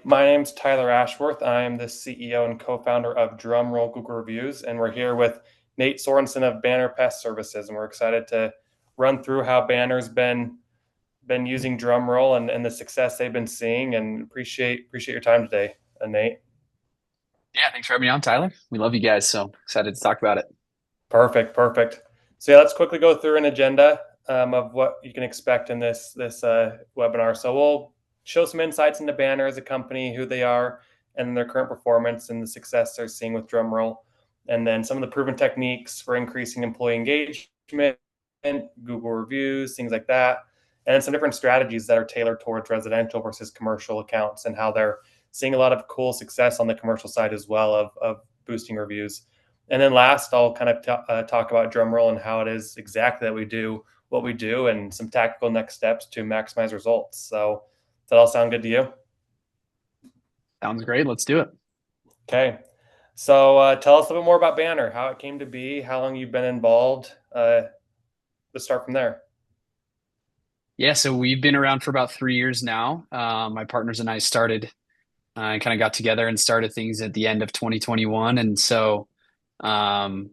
My name's Tyler Ashworth. I am the CEO and co-founder of Drumroll Google Reviews, and we're here with Nate Sorensen of Banner Pest Services, and we're excited to run through how Banner's been using Drumroll and the success they've been seeing. And appreciate your time today, Nate. Yeah, thanks for having me on, Tyler. We love you guys, so excited to talk about it. Perfect. So yeah, let's quickly go through an agenda of what you can expect in this webinar. So we'll show some insights into Banner as a company, who they are, and their current performance and the success they're seeing with Drumroll, and then some of the proven techniques for increasing employee engagement, Google reviews, things like that, and then some different strategies that are tailored towards residential versus commercial accounts and how they're seeing a lot of cool success on the commercial side as well of boosting reviews. And then last, I'll kind of talk about Drumroll and how it is exactly that we do what we do and some tactical next steps to maximize results. So, does that all sound good to you? Sounds great. Let's do it. Okay. So, tell us a little bit more about Banner, how it came to be, how long you've been involved. Let's start from there. Yeah, so we've been around for about 3 years now. My partners and I started and kind of got together and started things at the end of 2021. And so, um,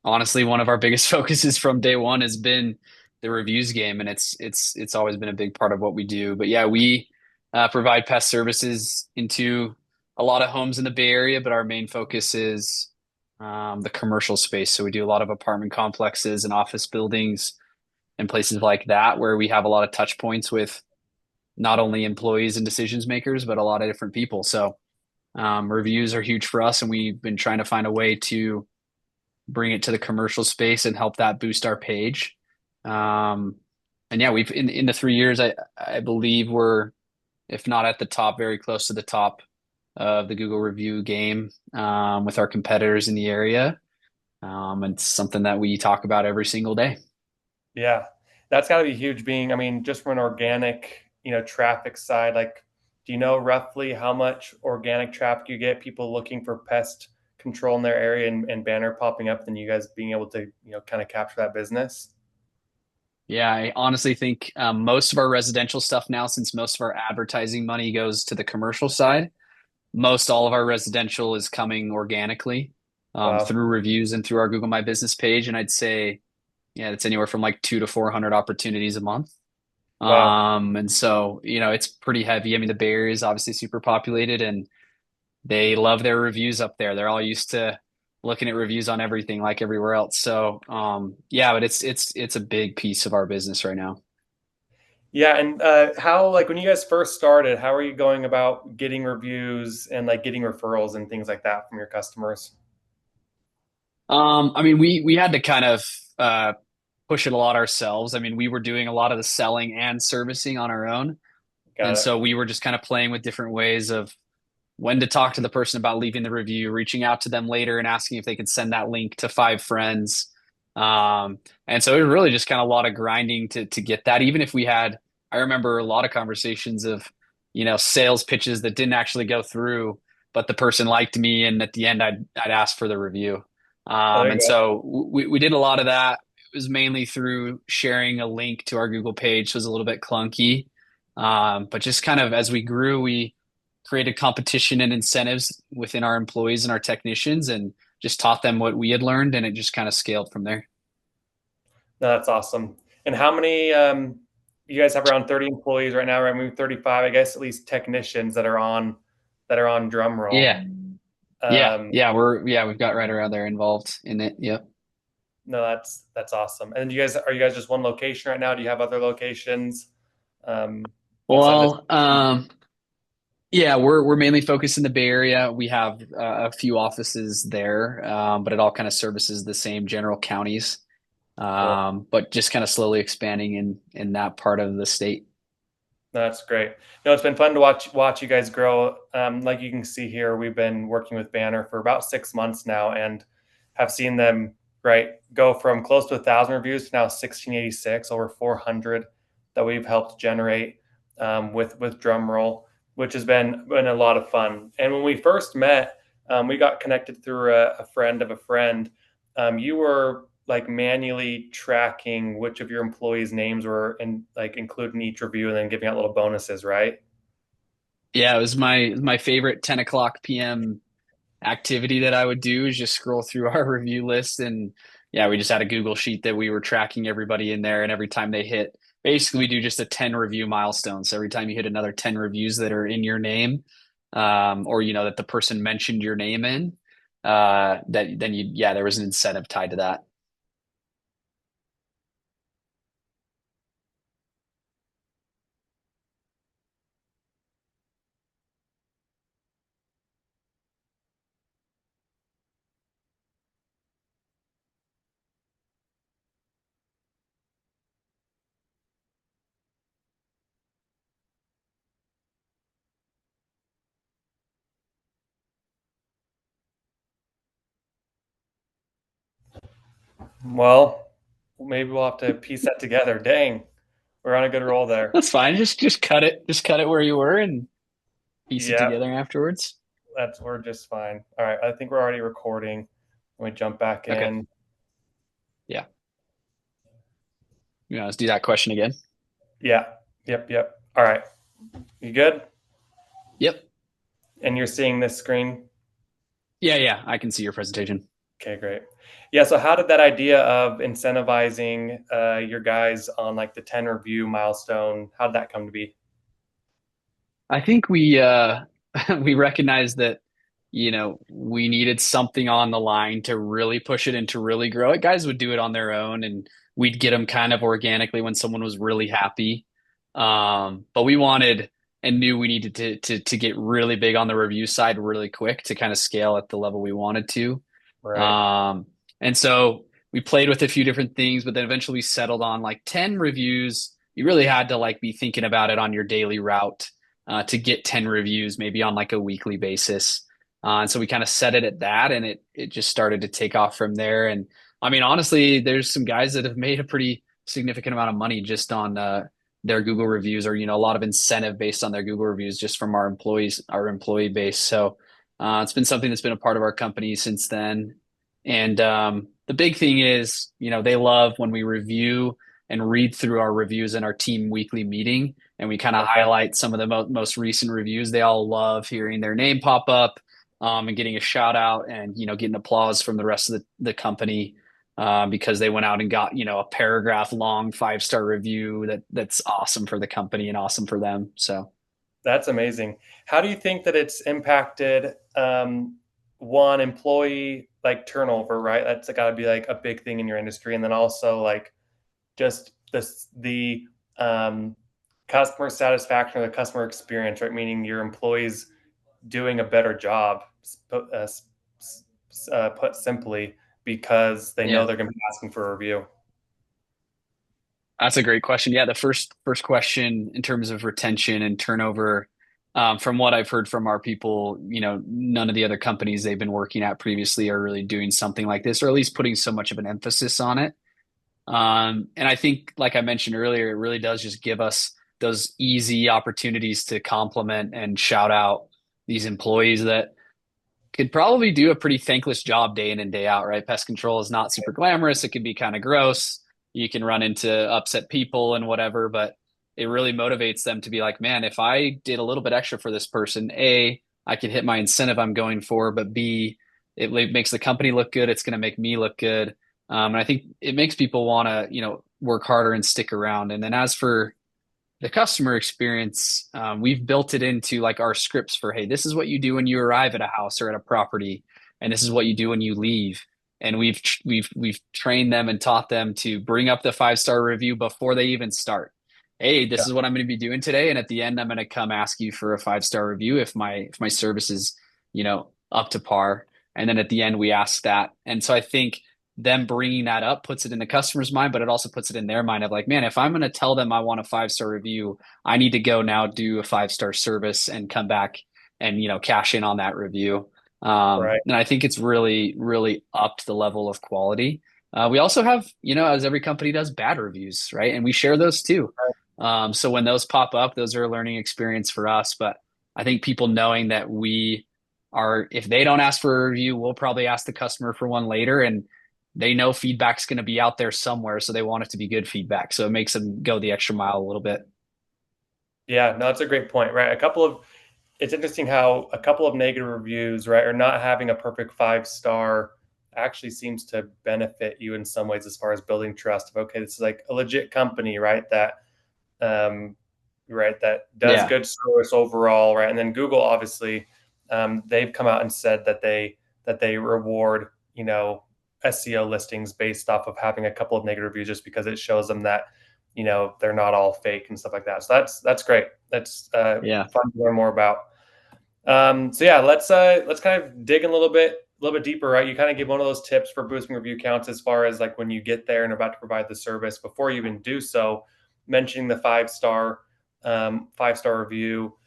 honestly, one of our biggest focuses from day one has been the reviews game, and it's always been a big part of what we do. But yeah, we provide pest services into a lot of homes in the Bay Area, but our main focus is the commercial space. So we do a lot of apartment complexes and office buildings and places like that where we have a lot of touch points with not only employees and decisions makers, but a lot of different people. So reviews are huge for us, and we've been trying to find a way to bring it to the commercial space and help that boost our page. Um, and yeah, we've in the 3 years, I believe we're, if not at the top, very close to the top of the Google review game with our competitors in the area. It's something that we talk about every single day. Yeah, that's got to be huge. Being, I mean, just from an organic, traffic side, like, do you know roughly how much organic traffic you get? People looking for pest control in their area and Banner popping up, then you guys being able to, kind of capture that business. Yeah, I honestly think most of our residential stuff now, since most of our advertising money goes to the commercial side, most all of our residential is coming organically Wow, through reviews and through our Google My Business page. And I'd say, yeah, it's anywhere from like 200 to 400 opportunities a month. wow. And so, it's pretty heavy. I mean, the Bay Area is obviously super populated and they love their reviews up there. They're all used to looking at reviews on everything like everywhere else. So, yeah, but it's a big piece of our business right now. Yeah, and how, like, when you guys first started, how are you going about getting reviews and like getting referrals and things like that from your customers? I mean, we had to kind of push it a lot ourselves. I mean, we were doing a lot of the selling and servicing on our own. Got And it. so we were just kind of playing with different ways of when to talk to the person about leaving the review, reaching out to them later and asking if they could send that link to five friends. And so it was really just kind of a lot of grinding to get that. Even if we had, I remember a lot of conversations of, sales pitches that didn't actually go through, but the person liked me, and at the end, I'd ask for the review. Oh, there And you go. so we did a lot of that. It was mainly through sharing a link to our Google page, so it was a little bit clunky. But just kind of as we grew, we created competition and incentives within our employees and our technicians and just taught them what we had learned, and it just kind of scaled from there. No, that's awesome. And how many? You guys have around 30 employees right now, right? Maybe 35, I guess, at least technicians that are on Drumroll. Yeah. Yeah. Um, Yeah, we've got right around there involved in it. Yep. no, that's awesome. And are you guys just one location right now? Do you have other locations outside of this? Well, yeah, we're mainly focused in the Bay Area. We have a few offices there, but it all kind of services the same general counties. Cool. But just kind of slowly expanding in that part of the state. No, that's great. No, it's been fun to watch you guys grow. Like you can see here, we've been working with Banner for about 6 months now, and have seen them go from close to 1,000 reviews to now 1686, over 400 that we've helped generate with Drumroll, which has been a lot of fun. And when we first met, we got connected through a friend of a friend. You were like manually tracking which of your employees' names were in like including each review and then giving out little bonuses, right? Yeah, it was my favorite 10 o'clock PM activity that I would do is just scroll through our review list. And yeah, we just had a Google sheet that we were tracking everybody in there. And every time they hit, basically we do just a 10 review milestone. So every time you hit another 10 reviews that are in your name, or that the person mentioned your name in, that then yeah, there was an incentive tied to that. Well, maybe we'll have to piece that together. Dang, we're on a good roll there. That's fine. Just cut it where you were and piece it Yeah, together afterwards. we're just fine. All right, I think we're already recording. Let me jump back Okay. in. Yeah. Let's do that question again. Yeah, yep. All right, you good? Yep. And you're seeing this screen? Yeah. I can see your presentation. Okay, great. Yeah, so how did that idea of incentivizing your guys on like the 10 review milestone, how did that come to be? I think we we recognized that we needed something on the line to really push it and to really grow it. Guys would do it on their own, and we'd get them kind of organically when someone was really happy. But we wanted and knew we needed to get really big on the review side really quick to kind of scale at the level we wanted to. Right, Um, and so we played with a few different things, but then eventually we settled on like 10 reviews. You really had to like be thinking about it on your daily route to get 10 reviews, maybe on like a weekly basis. And so we kind of set it at that, and it just started to take off from there. And I mean, honestly, there's some guys that have made a pretty significant amount of money just on their Google reviews, or a lot of incentive based on their Google reviews just from our employees, our employee base. So it's been something that's been a part of our company since then. And the big thing is, they love when we review and read through our reviews in our team weekly meeting, and we kind of okay. highlight some of the most recent reviews. They all love hearing their name pop up, and getting a shout out, and getting applause from the rest of the company, because they went out and got a paragraph long 5-star review that's awesome for the company and awesome for them. So That's amazing. How do you think that it's impacted one employee like turnover, right? That's got to be like a big thing in your industry. And then also like just the customer satisfaction or the customer experience, right? Meaning your employees doing a better job, put simply, because they know yeah. they're going to be asking for a review. That's a great question. Yeah, the first question in terms of retention and turnover, from what I've heard from our people, none of the other companies they've been working at previously are really doing something like this, or at least putting so much of an emphasis on it. And I think, like I mentioned earlier, it really does just give us those easy opportunities to compliment and shout out these employees that could probably do a pretty thankless job day in and day out, right? Pest control is not super glamorous. It can be kind of gross. You can run into upset people and whatever, but it really motivates them to be like, man, if I did a little bit extra for this person, A, I could hit my incentive I'm going for, but B, it makes the company look good. It's going to make me look good. And I think it makes people want to, work harder and stick around. And then as for the customer experience, we've built it into like our scripts for, hey, this is what you do when you arrive at a house or at a property, and this is what you do when you leave. And we've trained them and taught them to bring up the 5-star review before they even start. Hey, Yeah, this is what I'm going to be doing today, and at the end, I'm going to come ask you for a 5-star review if my service is up to par. And then at the end, we ask that. And so I think them bringing that up puts it in the customer's mind, but it also puts it in their mind of like, man, if I'm going to tell them I want a 5-star review, I need to go now do a 5-star service and come back and, cash in on that review. right. And I think it's really, really upped the level of quality. We also have, as every company does, bad reviews, right? And we share those too. So when those pop up, those are a learning experience for us. But I think people knowing that we are, if they don't ask for a review, we'll probably ask the customer for one later. And they know feedback's going to be out there somewhere, so they want it to be good feedback. So it makes them go the extra mile a little bit. Yeah, no, that's a great point, right? A couple of it's interesting how a couple of negative reviews, right, or not having a perfect 5 star actually seems to benefit you in some ways as far as building trust of, okay, this is like a legit company, right? Um, that does Yeah. good service overall, right? And then Google, obviously, they've come out and said that they reward, SEO listings based off of having a couple of negative reviews, just because it shows them that, they're not all fake and stuff like that. So that's great. That's Yeah. fun to learn more about. So yeah, let's kind of dig in a little bit deeper, right? You kind of give one of those tips for boosting review counts as far as like when you get there and about to provide the service. Before you even do so, mentioning the 5 star review,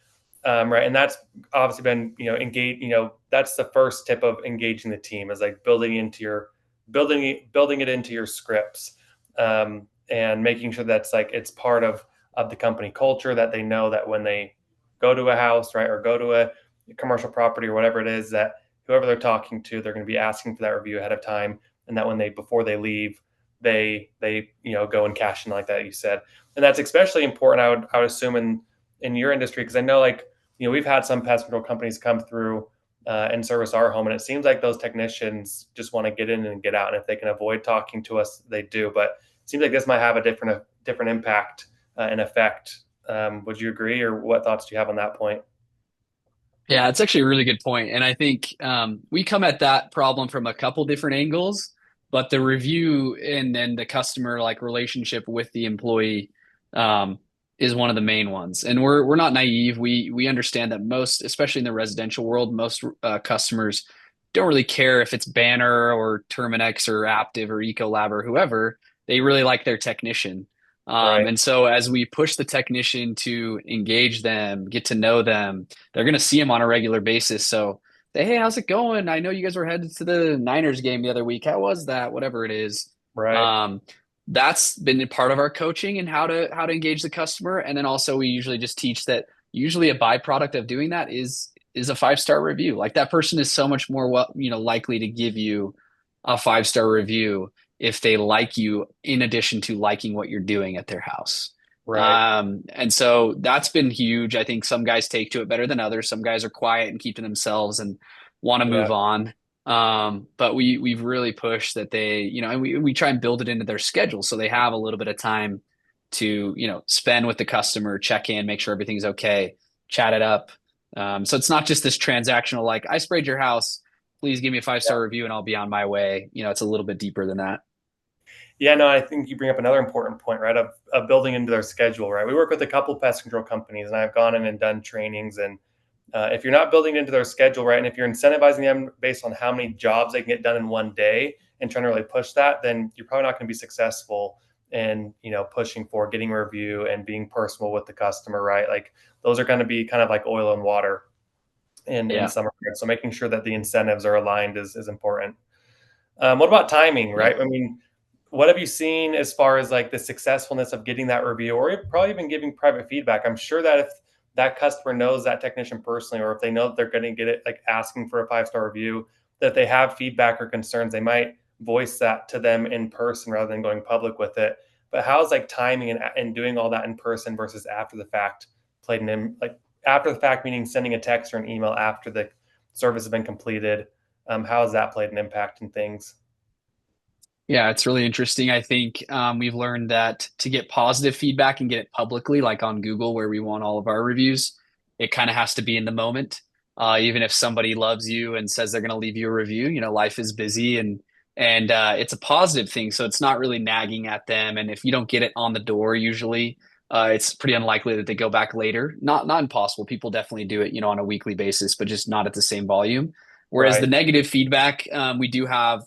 right? And that's obviously been, engage. That's the first tip of engaging the team, is like building it into your scripts, and making sure that's like it's part of the company culture, that they know that when they go to a house, right, or go to a commercial property or whatever it is, that whoever they're talking to, they're going to be asking for that review ahead of time, and that when they before they leave, they go and cash in like that, you said. And that's especially important, I would assume, in your industry, because I know, like, we've had some pest control companies come through and service our home, and it seems like those technicians just want to get in and get out, and if they can avoid talking to us, they do. But it seems like this might have a different impact and effect. Would you agree, or what thoughts do you have on that point? Yeah, it's actually a really good point. And I think we come at that problem from a couple different angles, but the review and then the customer like relationship with the employee um, is one of the main ones. And we're not naive. We understand that most, especially in the residential world, most customers don't really care if it's Banner or Terminix or Aptiv or Ecolab or whoever. They really like their technician. Right, And so as we push the technician to engage them, get to know them, they're going to see him on a regular basis. So, hey, how's it going? I know you guys were headed to the Niners game the other week. How was that? Whatever it is. right, Um, that's been part of our coaching and how to engage the customer. And then also we usually just teach that usually a byproduct of doing that is a 5 star review. Like that person is so much more likely to give you a 5 star review if they like you in addition to liking what you're doing at their house. right. And so that's been huge. I think some guys take to it better than others. Some guys are quiet and keep to themselves and want to Yeah, move on. But we've really pushed that they, and we try and build it into their schedule so they have a little bit of time to, spend with the customer, check in, make sure everything's okay, chat it up. So it's not just this transactional, like I sprayed your house, please give me a 5 star review and I'll be on my way. It's a little bit deeper than that. yeah. No, I think you bring up another important point, right? Of building into their schedule, right? We work with a couple pest control companies, and I've gone in and done trainings, and if you're not building into their schedule, right, and if you're incentivizing them based on how many jobs they can get done in one day and trying to really push that, then you're probably not going to be successful in, pushing for getting a review and being personal with the customer, right? Like those are going to be kind of like oil and water in Yeah. some regards. So making sure that the incentives are aligned is important. What about timing, Yeah. right? I mean, what have you seen as far as like the successfulness of getting that review, or probably even giving private feedback? I'm sure that if that customer knows that technician personally, or if they know that they're going to get it, like asking for a 5 star review, that they have feedback or concerns, they might voice that to them in person rather than going public with it. But how's like timing and doing all that in person versus after the fact played in, like after the fact, meaning sending a text or an email after the service has been completed? How has that played an impact in things? Yeah, it's really interesting. I think we've learned that to get positive feedback and get it publicly, like on Google, where we want all of our reviews, it kind of has to be in the moment. Even if somebody loves you and says they're going to leave you a review, life is busy and it's a positive thing, so it's not really nagging at them. And if you don't get it on the door, usually it's pretty unlikely that they go back later. Not impossible. People definitely do it, on a weekly basis, but just not at the same volume. Whereas the Right, negative feedback, we do have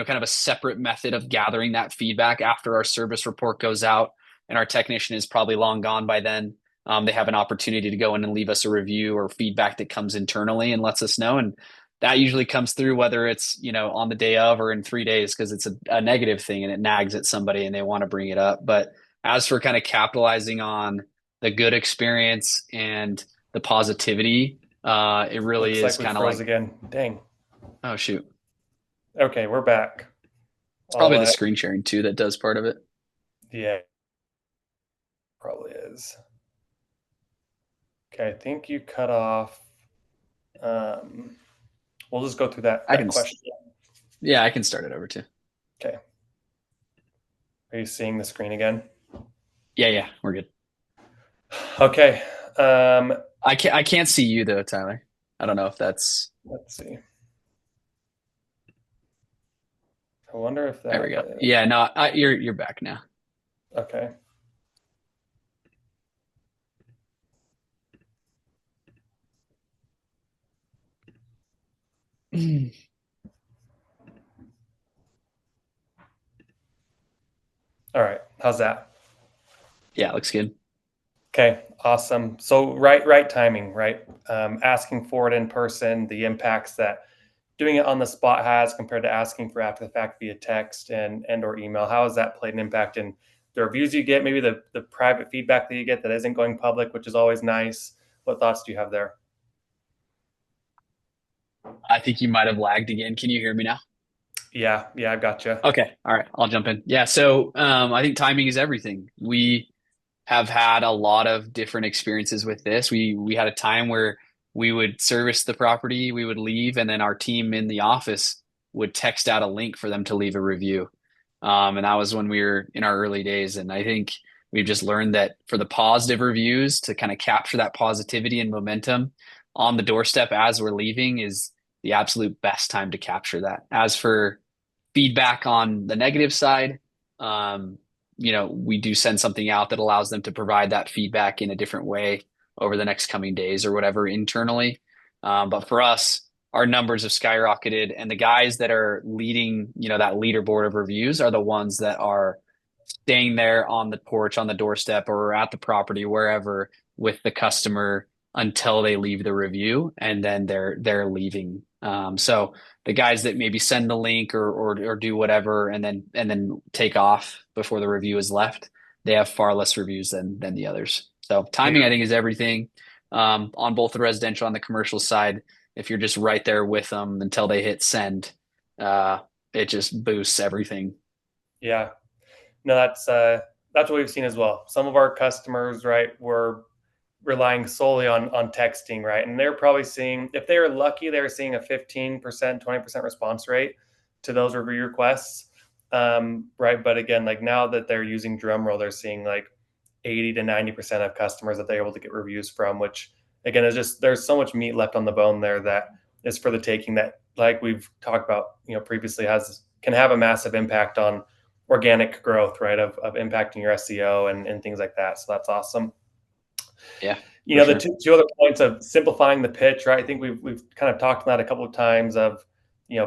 kind of a separate method of gathering that feedback after our service report goes out and our technician is probably long gone by then. They have an opportunity to go in and leave us a review or feedback that comes internally and lets us know. And that usually comes through whether it's, on the day of or in 3 days, because it's a negative thing and it nags at somebody and they want to bring it up. But as for kind of capitalizing on the good experience and the positivity, it really looks is like we kind of froze like, again. Dang. oh, shoot. Okay, we're back. It's I'll probably the screen sharing too that does part of it. yeah, probably is. Okay, I think you cut off. Um, we'll just go through that I can, question. yeah, I can start it over too. Okay. Are you seeing the screen again? Yeah, yeah, we're good. Okay. I can't see you though, Tyler. I don't know if that's Let's see. I wonder if there we that go. is Yeah, no, you're back now. okay. All right. How's that? Yeah, looks good. Okay, awesome. So right timing, right? Asking for it in person, the impacts that doing it on the spot has compared to asking for after the fact via text and or email. How has that played an impact in the reviews you get, maybe the private feedback that you get that isn't going public, which is always nice? What thoughts do you have there? I think you might have lagged again. Can you hear me now? Yeah, I've got you. Okay, all right, I'll jump in. Yeah, so I think timing is everything. We have had a lot of different experiences with this. We had a time where we would service the property, we would leave, and then our team in the office would text out a link for them to leave a review. And that was when we were in our early days. And I think we've just learned that for the positive reviews to kind of capture that positivity and momentum on the doorstep as we're leaving is the absolute best time to capture that. As for feedback on the negative side, um, we do send something out that allows them to provide that feedback in a different way over the next coming days or whatever internally. But for us, our numbers have skyrocketed, and the guys that are leading, that leaderboard of reviews are the ones that are staying there on the porch, on the doorstep, or at the property, wherever, with the customer until they leave the review, and then they're leaving. So the guys that maybe send the link or do whatever and then take off before the review is left, they have far less reviews than the others. So timing, Yeah, I think, is everything. On both the residential and the commercial side, if you're just right there with them until they hit send, uh, it just boosts everything. yeah. No, that's what we've seen as well. Some of our customers, right, were relying solely on texting, right? And they're probably seeing, if they were lucky, they're seeing a 15%, 20% response rate to those review requests. Right. But again, like now that they're using Drumroll, they're seeing like 80 to 90% of customers that they're able to get reviews from, which again is just there's so much meat left on the bone there that is for the taking that, like we've talked about, previously can have a massive impact on organic growth, right? Of impacting your SEO and things like that. So that's awesome. Yeah, for The sure. two other points of simplifying the pitch, right? I think we've kind of talked about that a couple of times of,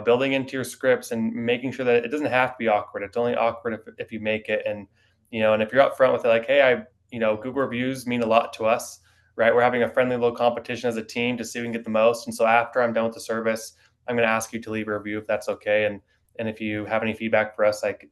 building into your scripts and making sure that it doesn't have to be awkward. It's only awkward if you make it. And if you're upfront with it, like, hey, Google reviews mean a lot to us, right? We're having a friendly little competition as a team to see who can get the most. And so after I'm done with the service, I'm going to ask you to leave a review if that's okay. And if you have any feedback for us, like,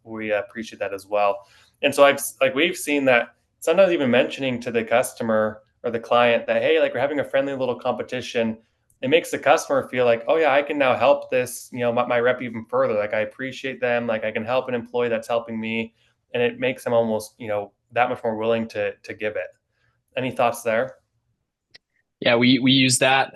we appreciate that as well. And so we've seen that sometimes even mentioning to the customer or the client that, hey, like we're having a friendly little competition, it makes the customer feel like, oh yeah, I can now help this, my rep even further. Like I appreciate them, like I can help an employee that's helping me. And it makes them almost, that much more willing to give it. Any thoughts there? Yeah, we use that.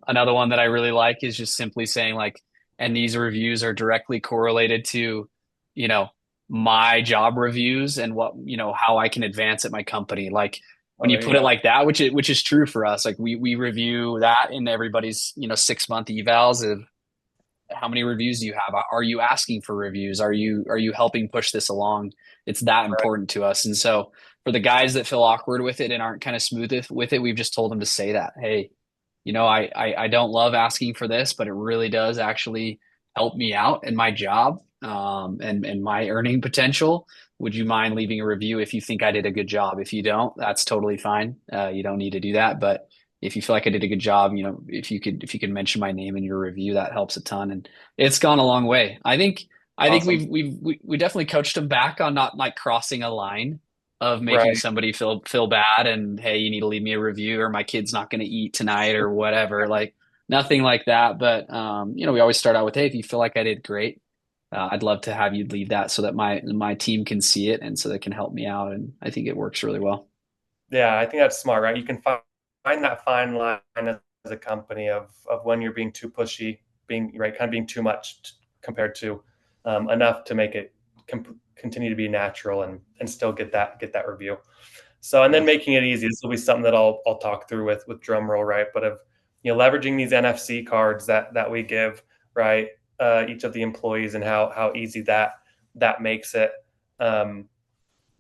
Another one that I really like is just simply saying like, and these reviews are directly correlated to, you know, my job reviews and how I can advance at my company. Like Oh, when you there you put it go. like that, which is true for us. Like we review that in everybody's 6 month evals of how many reviews do you have? Are you asking for reviews? Are you helping push this along? It's that Right. important to us. And so for the guys that feel awkward with it and aren't kind of smooth with it, we've just told them to say that, hey, I don't love asking for this, but it really does actually help me out in my job, and my earning potential. Would you mind leaving a review if you think I did a good job? If you don't, that's totally fine. You don't need to do that. But if you feel like I did a good job, if you could mention my name in your review, that helps a ton. And it's gone a long way. I think Awesome. we definitely coached them back on not like crossing a line of making Right. somebody feel bad and, hey, you need to leave me a review or my kid's not going to eat tonight or whatever. Like nothing like that. But we always start out with, hey, if you feel like I did great, I'd love to have you leave that so that my team can see it and so they can help me out. And I think it works really well. Yeah, I think that's smart, right? You can find that fine line as a company of when you're being too pushy, being right, kind of being too much compared to enough to make it continue to be natural and still get that review. So and then Yes. making it easy. This will be something that I'll talk through with Drumroll, right? But of leveraging these NFC cards that we give, right, each of the employees and how easy that makes it. Um,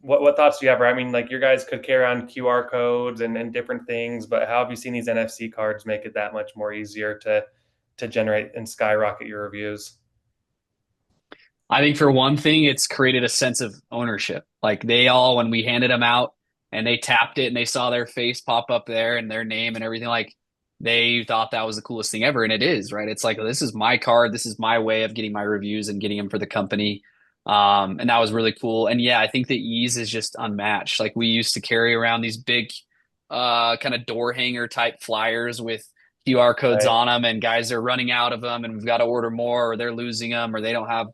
what thoughts do you have? Right? I mean, like your guys could carry on QR codes and different things, but how have you seen these NFC cards make it that much more easier to generate and skyrocket your reviews? I think for one thing, it's created a sense of ownership. Like they all, when we handed them out and they tapped it and they saw their face pop up there and their name and everything, like they thought that was the coolest thing ever. And it is, right? It's like, this is my card. This is my way of getting my reviews and getting them for the company. And that was really cool. And yeah, I think the ease is just unmatched. Like we used to carry around these big, kind of door hanger type flyers with QR codes Right, on them, and guys are running out of them and we've got to order more, or they're losing them, or they don't have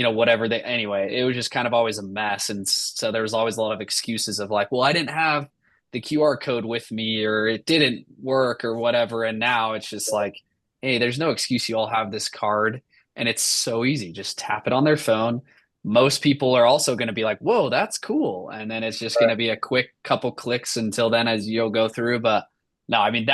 whatever they anyway, it was just kind of always a mess. And so there was always a lot of excuses of like, well, I didn't have the QR code with me or it didn't work or whatever. And now it's just like, hey, there's no excuse. You all have this card and it's so easy. Just tap it on their phone. Most people are also going to be like, whoa, that's cool. And then it's just going to right, be a quick couple clicks until then as you'll go through. But no, I mean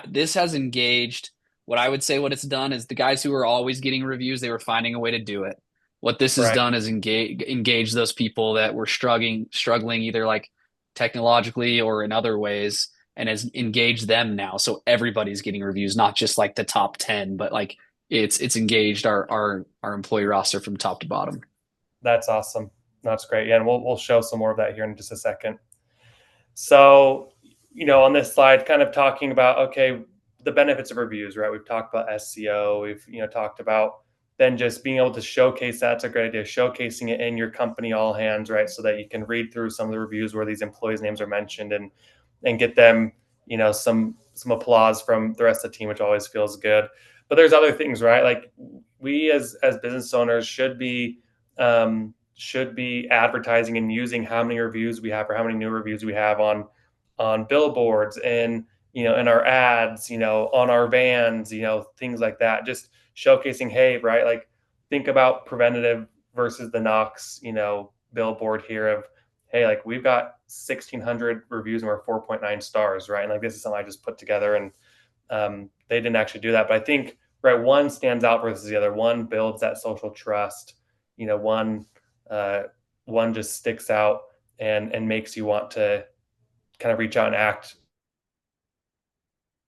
this has engaged. What I would say what it's done is the guys who were always getting reviews, they were finding a way to do it. What this has right. done is engage those people that were struggling either like technologically or in other ways, and has engaged them now. So everybody's getting reviews, not just like the top 10, but like it's engaged our employee roster from top to bottom. That's awesome. That's great. Yeah, and we'll show some more of that here in just a second. So, on this slide, kind of talking about okay, the benefits of reviews, right? We've talked about SEO. We've talked about then just being able to showcase that's a great idea. Showcasing it in your company all hands, right? So that you can read through some of the reviews where these employees' names are mentioned and get them, some applause from the rest of the team, which always feels good. But there's other things, right? Like we as business owners should be advertising and using how many reviews we have or how many new reviews we have on billboards and in our ads, on our vans, things like that. Just showcasing, hey, right, like think about preventative versus the Knox, billboard here of hey, like we've got 1,600 reviews and we're 4.9 stars, right? And like this is something I just put together and they didn't actually do that. But I think right, one stands out versus the other. One builds that social trust. One uh, one just sticks out and makes you want to kind of reach out and act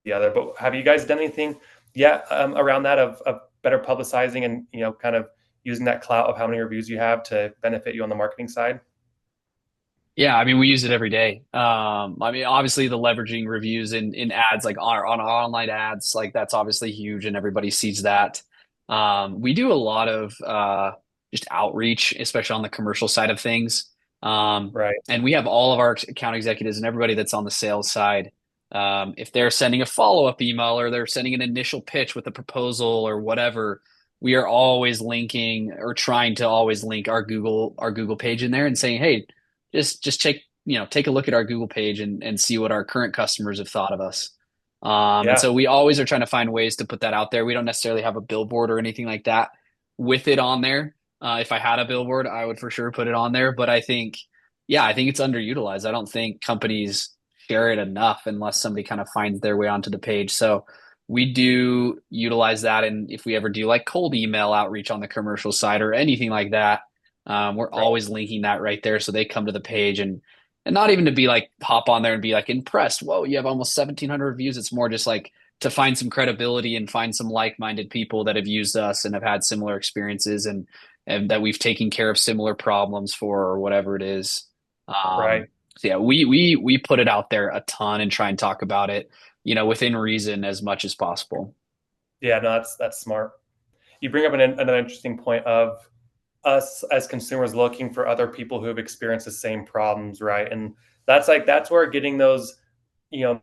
the other. But have you guys done anything yet around that of better publicizing and kind of using that clout of how many reviews you have to benefit you on the marketing side? Yeah, I mean, we use it every day. I mean, obviously the leveraging reviews in ads, like on our online ads, like that's obviously huge and everybody sees that. We do a lot of just outreach, especially on the commercial side of things. Right, And we have all of our account executives and everybody that's on the sales side. If they're sending a follow-up email or they're sending an initial pitch with a proposal or whatever, we are always linking or trying to always link our Google page in there and saying, hey, just take a look at our Google page and see what our current customers have thought of us. And yeah, so we always are trying to find ways to put that out there. We don't necessarily have a billboard or anything like that with it on there. If I had a billboard, I would for sure put it on there. But I think it's underutilized. I don't think companies share it enough unless somebody kind of finds their way onto the page. So we do utilize that. And if we ever do like cold email outreach on the commercial side or anything like that, we're right, always linking that right there so they come to the page and not even to be like hop on there and be like impressed. Whoa, you have almost 1,700 reviews. It's more just like to find some credibility and find some like-minded people that have used us and have had similar experiences and that we've taken care of similar problems for or whatever it is. right. So yeah, we put it out there a ton and try and talk about it, within reason as much as possible. Yeah, no, that's smart. You bring up another interesting point of us as consumers looking for other people who have experienced the same problems, right? And that's where getting those, you know,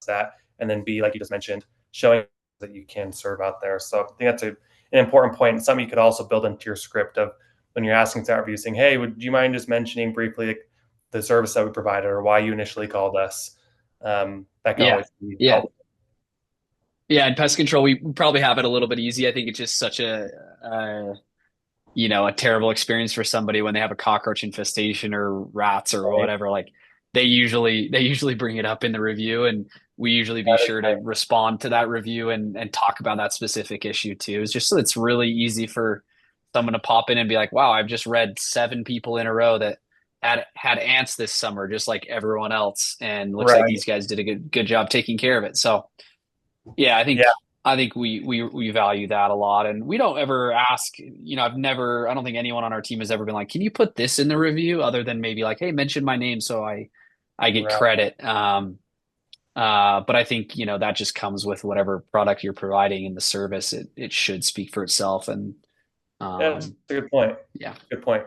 that and then B, like you just mentioned, showing that you can serve out there. So I think that's an important point, and something you could also build into your script of when you're asking to review, saying, "Hey, would you mind just mentioning briefly like, the service that we provided or why you initially called us?" That can Yeah. always be Yeah. helpful. Yeah. And pest control, we probably have it a little bit easy. I think it's just such a terrible experience for somebody when they have a cockroach infestation or rats or Right? whatever. Like they usually bring it up in the review, and we usually be That is sure to nice. respond to that review and talk about that specific issue too. It's just so it's really easy for someone to pop in and be like, "Wow, I've just read 7 people in a row that had ants this summer, just like everyone else, and looks like Right. these guys did a good job taking care of it." So yeah, I think Yeah. I think we value that a lot, and we don't ever ask. I don't think anyone on our team has ever been like, "Can you put this in the review?" Other than maybe like, "Hey, mention my name so I get Right. credit." But I think that just comes with whatever product you're providing in the service. It should speak for itself, and That's um, a good point. yeah, Good point.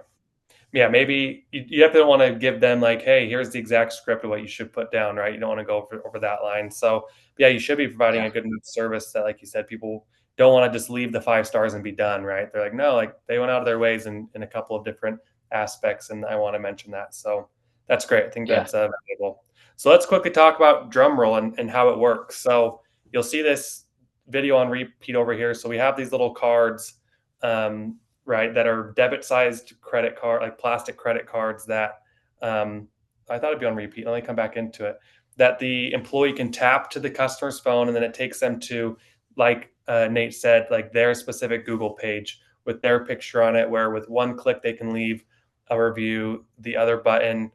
Yeah, maybe you have to want to give them like, hey, here's the exact script of what you should put down, right? You don't want to go over that line. So yeah, you should be providing yeah, a good enough service that, like you said, people don't want to just leave the 5 stars and be done, right? They're like, no, like they went out of their ways in a couple of different aspects, and I want to mention that. So that's great. I think yeah. that's valuable. So let's quickly talk about Drumroll and how it works. So you'll see this video on repeat over here. So we have these little cards. Um, right, that are debit-sized credit card, like plastic credit cards that um, I thought it'd be on repeat. Let me come back into it. That the employee can tap to the customer's phone, and then it takes them to, like Nate said, like their specific Google page with their picture on it, where with one click they can leave a review. The other button,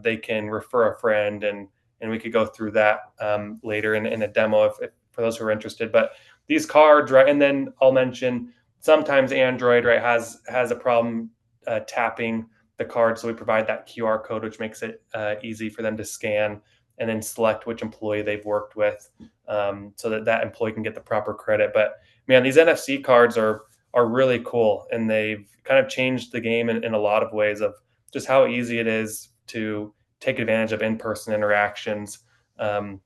they can refer a friend, and we could go through that later in a demo if for those who are interested. But these cards, right, and then I'll mention sometimes Android, right, has a problem tapping the card, so we provide that QR code, which makes it easy for them to scan and then select which employee they've worked with, so that that employee can get the proper credit. But man, these NFC cards are really cool, and they've kind of changed the game in a lot of ways of just how easy it is to take advantage of in-person interactions. Um,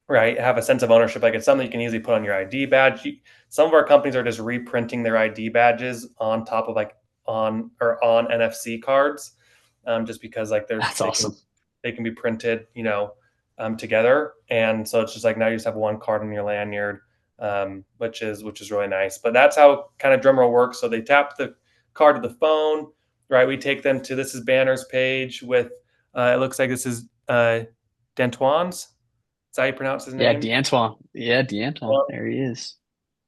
right, have a sense of ownership. Like it's something you can easily put on your ID badge. Some of our companies are just reprinting their ID badges on top of like on NFC cards, just because like That's awesome. they can be printed, together, and so it's just like now you just have one card on your lanyard, which is really nice. But that's how kind of Drumroll works. So they tap the card to the phone, right? We take them to this is Banner's page with it looks like this is Dentoine's. Is that how you pronounce his Yeah, name? D'Antoine. Yeah, D'Antoine. Well, There he is.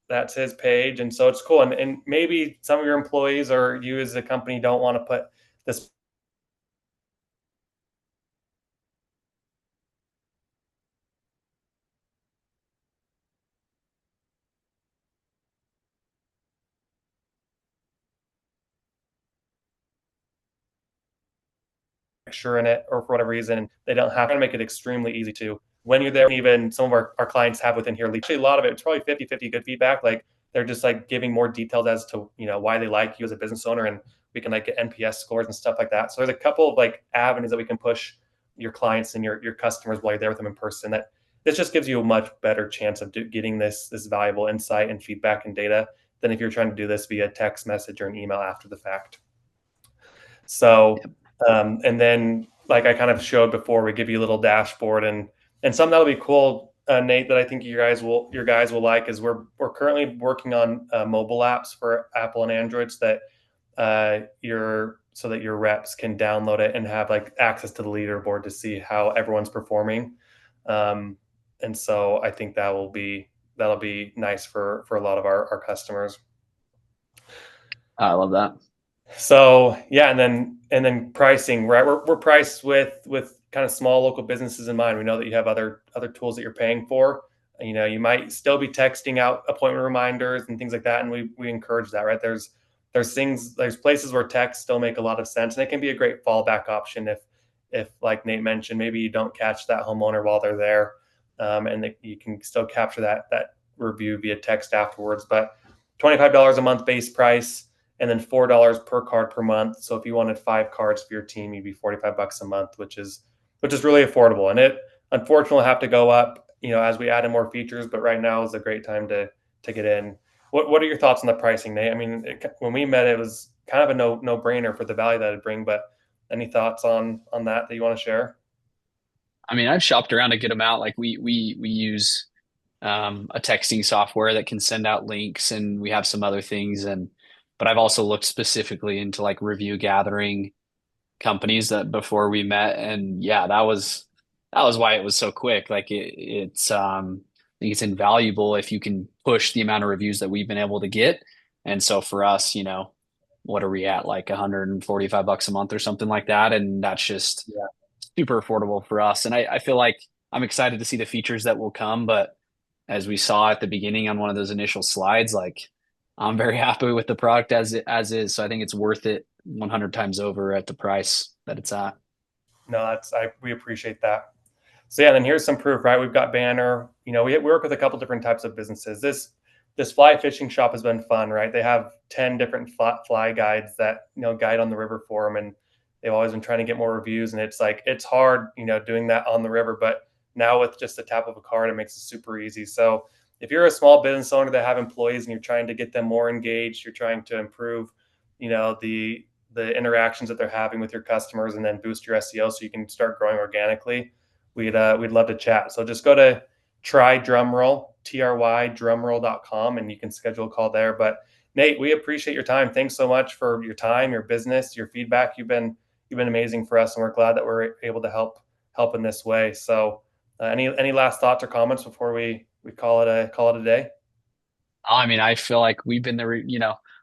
that's his page. And so it's cool. And maybe some of your employees or you as a company don't want to put this picture in it, or for whatever reason, they don't have to make it extremely easy to. When you're there, even some of our clients have within here, actually a lot of it, it's probably 50-50 good feedback. Like they're just like giving more details as to, why they like you as a business owner, and we can like get NPS scores and stuff like that. So there's a couple of like avenues that we can push your clients and your customers while you're there with them in person. That this just gives you a much better chance of getting this valuable insight and feedback and data than if you're trying to do this via text message or an email after the fact. So, Yep. and then like I kind of showed before, we give you a little dashboard, and something that'll be cool, Nate, that I think your guys will like is we're currently working on mobile apps for Apple and Androids that your so that your reps can download it and have like access to the leaderboard to see how everyone's performing. Um, and so I think that'll be nice for a lot of our customers. I love that. So yeah, and then pricing, right? We're priced with kind of small local businesses in mind. We know that you have other tools that you're paying for. You might still be texting out appointment reminders and things like that, and we encourage that, right? There's places where texts still make a lot of sense, and it can be a great fallback option if like Nate mentioned, maybe you don't catch that homeowner while they're there, and you can still capture that review via text afterwards. But $25 a month base price, and then $4 per card per month. So if you wanted 5 cards for your team, you'd be $45 a month, which is really affordable. And it unfortunately will have to go up, as we add in more features. But right now is a great time to get in. What are your thoughts on the pricing, Nate? I mean, when we met, it was kind of a no brainer for the value that it'd bring. But any thoughts on that you want to share? I mean, I've shopped around a good amount. Like we use a texting software that can send out links, and we have some other things. And but I've also looked specifically into like review gathering companies that before we met, and yeah, that was why it was so quick. Like I think it's invaluable if you can push the amount of reviews that we've been able to get. And so for us, what are we at, like $145 a month or something like that? And that's just Yeah. super affordable for us. And I feel like I'm excited to see the features that will come, but as we saw at the beginning on one of those initial slides, like I'm very happy with the product as is. So I think it's worth it 100 times over at the price that it's at. No, we appreciate that. So yeah, then here's some proof, right? We've got Banner. We work with a couple different types of businesses. This fly fishing shop has been fun, right? They have 10 different fly guides that guide on the river for them, and they've always been trying to get more reviews. And it's like it's hard, doing that on the river, but now with just the tap of a card, it makes it super easy. So if you're a small business owner that have employees and you're trying to get them more engaged, you're trying to improve, the interactions that they're having with your customers, and then boost your SEO so you can start growing organically, we'd love to chat. So just go to try Drumroll, Drumroll.com, and you can schedule a call there. But Nate, we appreciate your time. Thanks so much for your time, your business, your feedback. You've been amazing for us, and we're glad that we're able to help in this way. So any last thoughts or comments before we call it a day? I mean, I feel like we've been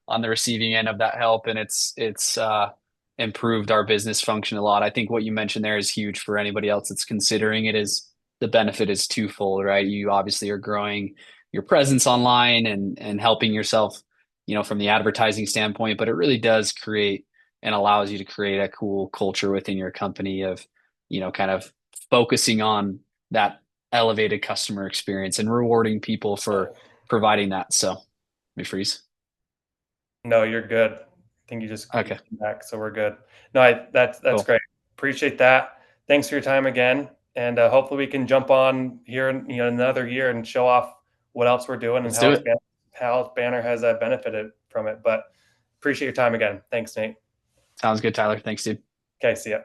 on the receiving end of that help, and it's improved our business function a lot. I think what you mentioned there is huge for anybody else that's considering it. Is the benefit is twofold, right? You obviously are growing your presence online and helping yourself, from the advertising standpoint, but it really does create and allows you to create a cool culture within your company of, kind of focusing on that elevated customer experience and rewarding people for providing that. So let me freeze. No, you're good. I think you Okay, came back, so we're good. No, that's cool. great. Appreciate that. Thanks for your time again, and hopefully we can jump on here in another year and show off what else we're doing and Let's do it. how Banner has benefited from it. But appreciate your time again. Thanks, Nate. Sounds good, Tyler. Thanks, dude. Okay, see ya.